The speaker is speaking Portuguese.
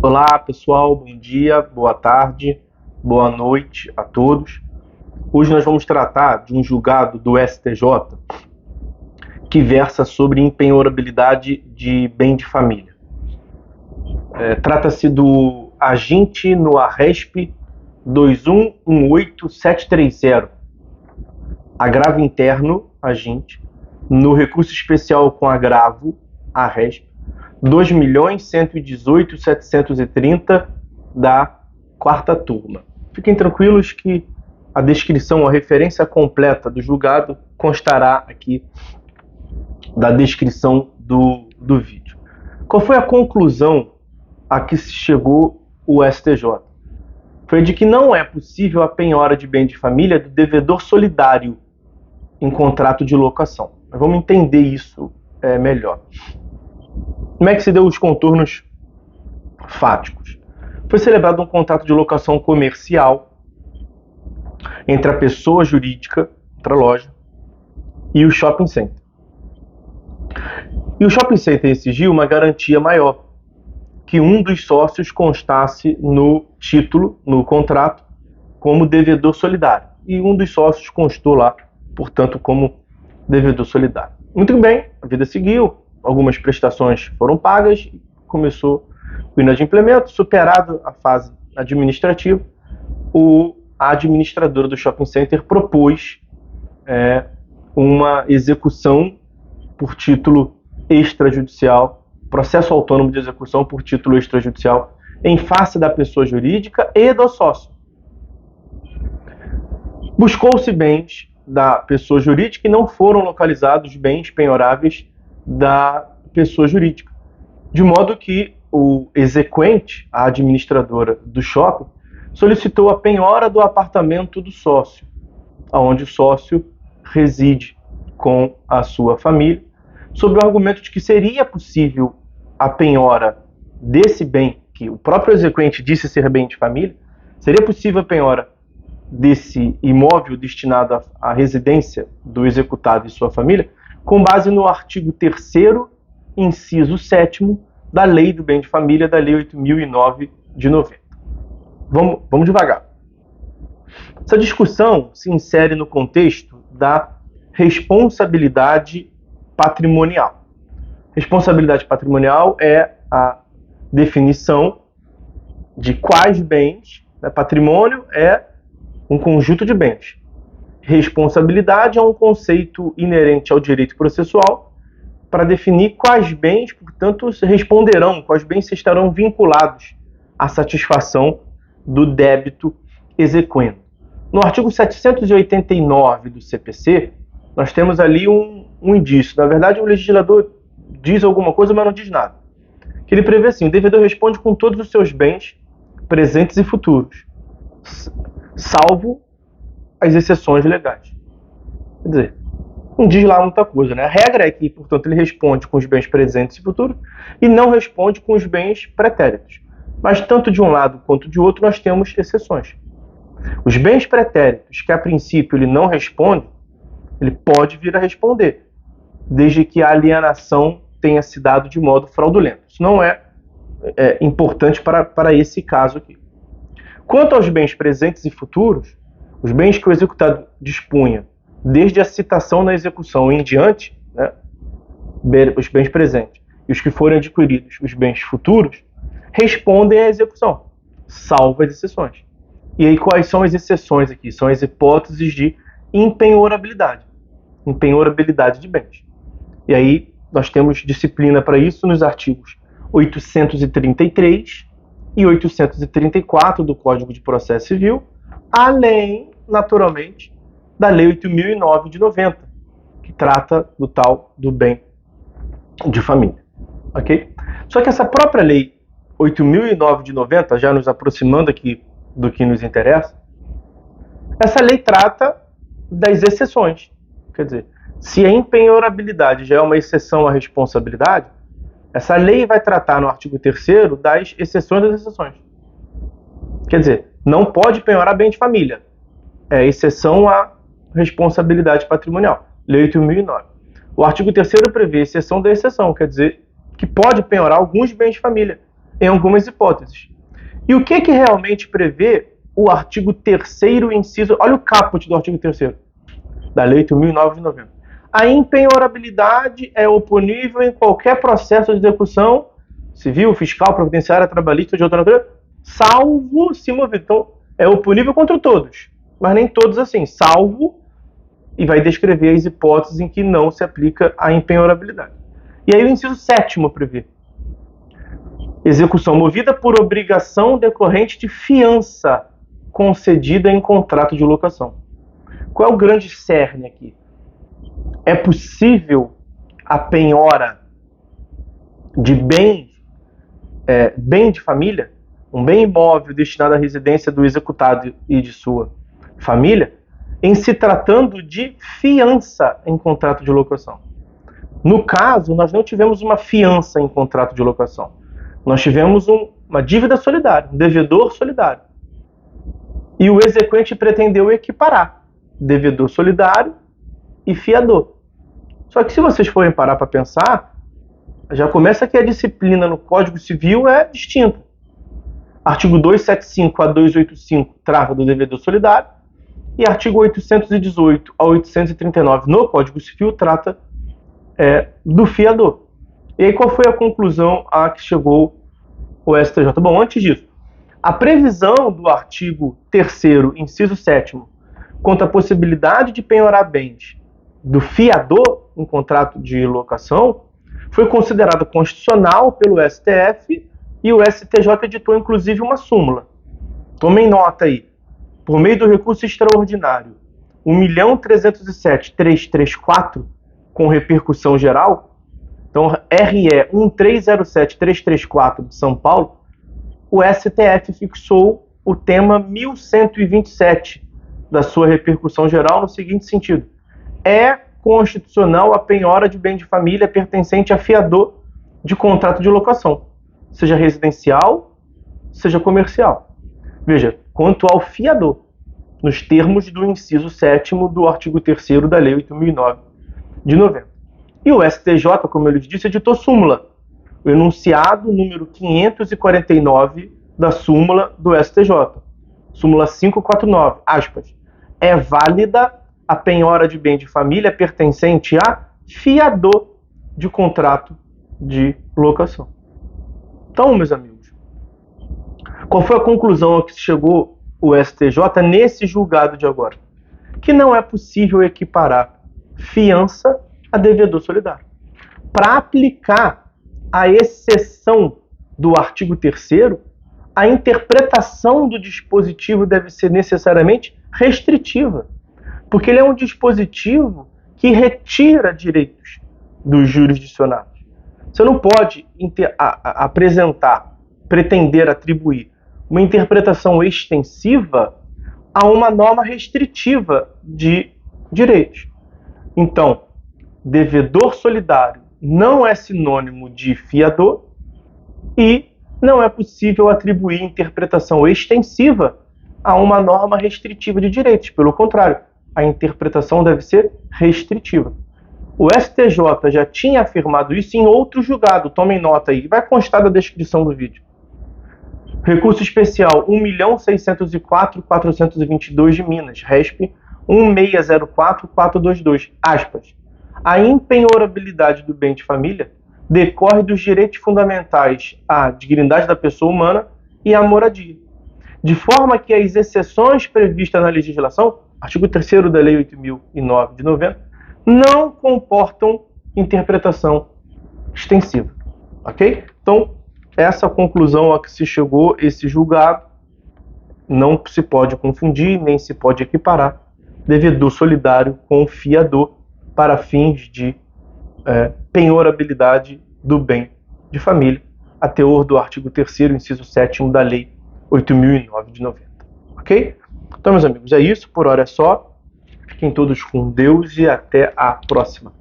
Olá pessoal, bom dia, boa tarde, boa noite a todos. Hoje nós vamos tratar de um julgado do STJ que versa sobre empenhorabilidade de bem de família. Trata-se do aginte no ARRESP 2118730, agravo interno, aginte, no recurso especial com agravo, ARRESP 2.118.730 da quarta turma. Fiquem tranquilos que a descrição, a referência completa do julgado constará aqui da descrição do vídeo. Qual foi a conclusão a que se chegou o STJ? Foi de que não é possível a penhora de bem de família do devedor solidário em contrato de locação. Mas vamos entender isso melhor. Como é que se deu os contornos fáticos? Foi celebrado um contrato de locação comercial entre a pessoa jurídica, entre a loja, e o shopping center. E o shopping center exigiu uma garantia maior, que um dos sócios constasse no título, no contrato, como devedor solidário. E um dos sócios constou lá, portanto, como devedor solidário. Muito bem, a vida seguiu. Algumas prestações foram pagas, começou o inadimplemento, superado a fase administrativa, a administradora do shopping center propôs uma execução por título extrajudicial, processo autônomo de execução por título extrajudicial, em face da pessoa jurídica e do sócio. Buscou-se bens da pessoa jurídica e não foram localizados bens penhoráveis da pessoa jurídica, de modo que o exequente, a administradora do shopping, solicitou a penhora do apartamento do sócio, onde o sócio reside com a sua família, sob o argumento de que seria possível a penhora desse bem, que o próprio exequente disse ser bem de família, seria possível a penhora desse imóvel destinado à residência do executado e sua família, com base no artigo 3º, inciso 7º, da Lei do Bem de Família, da Lei 8.009 de 90. Vamos devagar. Essa discussão se insere no contexto da responsabilidade patrimonial. Responsabilidade patrimonial é a definição de quais bens, patrimônio é um conjunto de bens. Responsabilidade é um conceito inerente ao direito processual para definir quais bens, portanto, responderão, quais bens estarão vinculados à satisfação do débito exequendo. No artigo 789 do CPC, nós temos ali um indício. Na verdade, o legislador diz alguma coisa, mas não diz nada. Que ele prevê assim: o devedor responde com todos os seus bens presentes e futuros, salvo as exceções legais. Quer dizer, não diz lá muita coisa, né? A regra é que, portanto, ele responde com os bens presentes e futuros e não responde com os bens pretéritos. Mas tanto de um lado quanto de outro nós temos exceções. Os bens pretéritos que a princípio ele não responde, ele pode vir a responder, desde que a alienação tenha se dado de modo fraudulento. Isso não é importante para esse caso aqui. Quanto aos bens presentes e futuros, os bens que o executado dispunha desde a citação na execução em diante, os bens presentes, e os que forem adquiridos, os bens futuros, respondem à execução, salvo as exceções. E aí quais são as exceções aqui? São as hipóteses de empenhorabilidade de bens. E aí nós temos disciplina para isso nos artigos 833 e 834 do Código de Processo Civil, além, naturalmente, da Lei 8.009 de 90, que trata do bem de família. Ok? Só que essa própria Lei 8.009 de 90, já nos aproximando aqui do que nos interessa, essa lei trata das exceções. Quer dizer, se a empenhorabilidade já é uma exceção à responsabilidade, essa lei vai tratar no artigo 3º das exceções das exceções. Quer dizer, não pode penhorar bem de família. É exceção à responsabilidade patrimonial. Lei 8.009. O artigo 3º prevê exceção da exceção, quer dizer, que pode penhorar alguns bens de família, em algumas hipóteses. E o que realmente prevê o artigo 3º, inciso... Olha o caput do artigo 3º da Lei 8.009 de 90. A impenhorabilidade é oponível em qualquer processo de execução civil, fiscal, previdenciária, trabalhista, de outra natureza, salvo se movido. Então, é oponível contra todos, mas nem todos assim, salvo, e vai descrever as hipóteses em que não se aplica a impenhorabilidade. E aí o inciso 7º prevê execução movida por obrigação decorrente de fiança concedida em contrato de locação. Qual é o grande cerne aqui? É possível a penhora de bem de família, um bem imóvel destinado à residência do executado e de sua família, em se tratando de fiança em contrato de locação. No caso, nós não tivemos uma fiança em contrato de locação. Nós tivemos uma dívida solidária, um devedor solidário. E o exequente pretendeu equiparar devedor solidário e fiador. Só que se vocês forem parar para pensar, já começa que a disciplina no Código Civil é distinta. Artigo 275 a 285 trata do devedor solidário e artigo 818 a 839 no Código Civil trata do fiador. E aí qual foi a conclusão a que chegou o STJ? Bom, antes disso, a previsão do artigo 3º, inciso 7º, quanto à possibilidade de penhorar bens do fiador em contrato de locação, foi considerada constitucional pelo STF e o STJ editou inclusive uma súmula. Tomem nota aí. Por meio do recurso extraordinário 1.307.334, com repercussão geral, então RE 1307334 de São Paulo, o STF fixou o tema 1127 da sua repercussão geral no seguinte sentido: é constitucional a penhora de bem de família pertencente a fiador de contrato de locação, seja residencial, seja comercial. Veja, quanto ao fiador, nos termos do inciso 7º do artigo 3º da Lei 8.009 de 90. E o STJ, como eu lhes disse, editou súmula, o enunciado número 549 da súmula do STJ. Súmula 549, aspas, é válida a penhora de bem de família pertencente a fiador de contrato de locação. Então, meus amigos, qual foi a conclusão a que chegou o STJ nesse julgado de agora? Que não é possível equiparar fiança a devedor solidário. Para aplicar a exceção do artigo 3º, a interpretação do dispositivo deve ser necessariamente restritiva, porque ele é um dispositivo que retira direitos dos jurisdicionados. Você não pode pretender atribuir uma interpretação extensiva a uma norma restritiva de direitos. Então, devedor solidário não é sinônimo de fiador e não é possível atribuir interpretação extensiva a uma norma restritiva de direitos. Pelo contrário, a interpretação deve ser restritiva. O STJ já tinha afirmado isso em outro julgado, tomem nota aí, vai constar da descrição do vídeo. Recurso especial 1.604.422 de Minas, RESP 1604.422, aspas. A impenhorabilidade do bem de família decorre dos direitos fundamentais à dignidade da pessoa humana e à moradia, de forma que as exceções previstas na legislação, artigo 3º da Lei 8.009 de 90, não comportam interpretação extensiva. Ok? Então, essa conclusão a que se chegou, esse julgado, não se pode confundir, nem se pode equiparar devedor solidário com fiador para fins de penhorabilidade do bem de família, a teor do artigo 3º, inciso 7º da Lei 8.009 de 90. Ok? Então, meus amigos, é isso. Por hora é só. Fiquem todos com Deus e até a próxima.